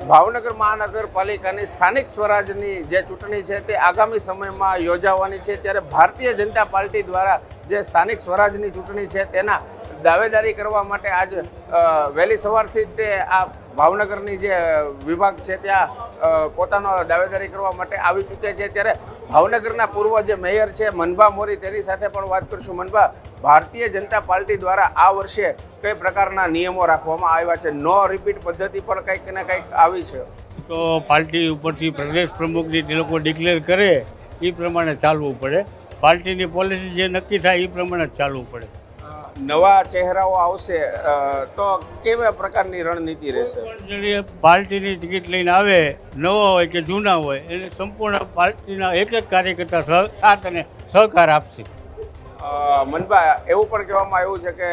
ભાવનગર મહાનગરપાલિકાની સ્થાનિક સ્વરાજની જે ચૂંટણી છે તે આગામી સમયમાં યોજાવાની છે, ત્યારે ભારતીય જનતા પાર્ટી દ્વારા જે સ્થાનિક સ્વરાજની ચૂંટણી છે તેના દાવેદારી કરવા માટે આજ વહેલી સવારથી જ તે આ ભાવનગરની જે વિભાગ છે ત્યાં પોતાનો દાવેદારી કરવા માટે આવી ચૂક્યા છે। ત્યારે ભાવનગરના પૂર્વ જે મેયર છે મનભા મોરી, તેની સાથે પણ વાત કરીશું। મનભા, ભારતીય જનતા પાર્ટી દ્વારા આ વર્ષે કઈ પ્રકારના નિયમો રાખવામાં આવ્યા છે? નો રિપીટ પદ્ધતિ પણ કંઈક ને કંઈક આવી છે, તો પાર્ટી ઉપરથી પ્રદેશ પ્રમુખની તે લોકો ડિક્લેર કરે એ પ્રમાણે ચાલવું પડે। પાર્ટીની પોલિસી જે નક્કી થાય એ પ્રમાણે જ ચાલવું પડે। નવા ચહેરાઓ આવશે તો કેવા પ્રકારની રણનીતિ રહેશે? જે પાર્ટીની ટિકિટ લઈને આવે, નવા હોય કે જૂના હોય, એને સંપૂર્ણ પાર્ટીના એક એક કાર્યકર્તા સાથ અને સહકાર આપશે। મનભા, એવું પણ કહેવામાં આવ્યું છે કે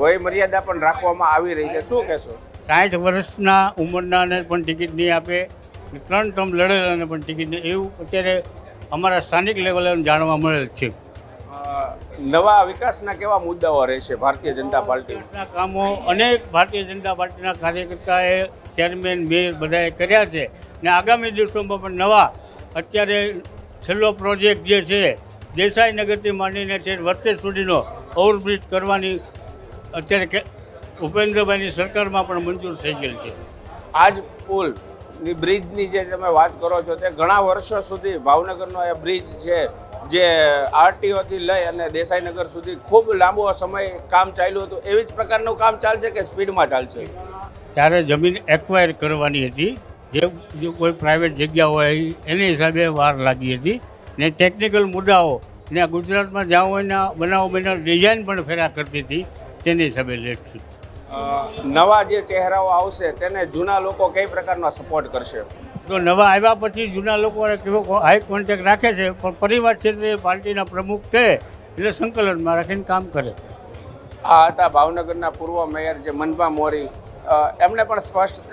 વય મર્યાદા પણ રાખવામાં આવી રહી છે, શું કહેશો? 60 વર્ષના ઉંમરનાને પણ ટિકિટ નહીં આપે, 3 ટર્મ લડેલાને પણ ટિકિટ નહીં, એવું અત્યારે અમારા સ્થાનિક લેવલે જાણવા મળેલ છે। નવા વિકાસના કેવા મુદ્દાઓ રહેશે ભારતીય જનતા પાર્ટીના? કામો અનેક ભારતીય જનતા પાર્ટીના કાર્યકર્તાએ, ચેરમેન, મેયર બધાએ કર્યા છે ને આગામી દિવસોમાં પણ નવા અત્યારે છેલ્લો પ્રોજેક્ટ જે છે દેસાઈનગરથી માંડીને છે વચ્ચે સુધીનો ઓવરબ્રિજ કરવાની અત્યારે ભૂપેન્દ્રભાઈની સરકારમાં પણ મંજૂર થઈ ગયેલ છે। આજ પુલની બ્રિજની જે તમે વાત કરો છો તે ઘણા વર્ષો સુધી ભાવનગરનો એ બ્રિજ છે જે આરટીઓથી લઈ અને દેસાઈનગર સુધી ખૂબ લાંબો સમય કામ ચાલ્યું હતું, એવી જ પ્રકારનું કામ ચાલશે કે સ્પીડમાં ચાલશે? ત્યારે જમીન એક્વાયર કરવાની હતી, જે કોઈ પ્રાઇવેટ જગ્યા હોય એની હિસાબે વાર લાગી હતી ને ટેકનિકલ મુદ્દાઓ ને ગુજરાતમાં જ્યાં હોયના બનાવો બના ડિઝાઇન પણ ફેરા કરતી હતી, તેની હિસાબે લેટ છે। નવા જે ચહેરાઓ આવશે તેને જૂના લોકો કઈ પ્રકારનો સપોર્ટ કરશે? તો નવા આવ્યા પછી જૂના લોકોને કેવો હાઈ કોન્ટેક્ટ રાખે છે, પણ પરિવાર ક્ષેત્રે પાર્ટીના પ્રમુખ છે એટલે સંકલનમાં રાખીને કામ કરે। આ હતા ભાવનગરના પૂર્વ મેયર જે મનભા મોરી। એમણે પણ સ્પષ્ટ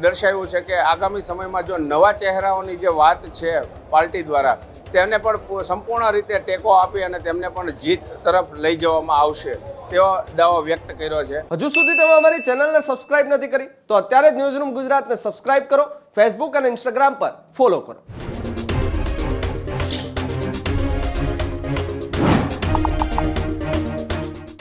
દર્શાવ્યું છે કે આગામી સમયમાં જો નવા ચહેરાઓની જે વાત છે પાર્ટી દ્વારા, તેને પણ સંપૂર્ણ રીતે ટેકો આપી અને તેમને પણ જીત તરફ લઈ જવામાં આવશે તેવો દાવો વ્યક્ત કર્યો છે। હજુ સુધી તમે અમારી ચેનલને સબસ્ક્રાઇબ નથી કરી તો અત્યારે જ ન્યૂઝરૂમ ગુજરાતને સબસ્ક્રાઇબ કરો, ફેસબુક અને ઇન્સ્ટાગ્રામ પર ફોલો કરો।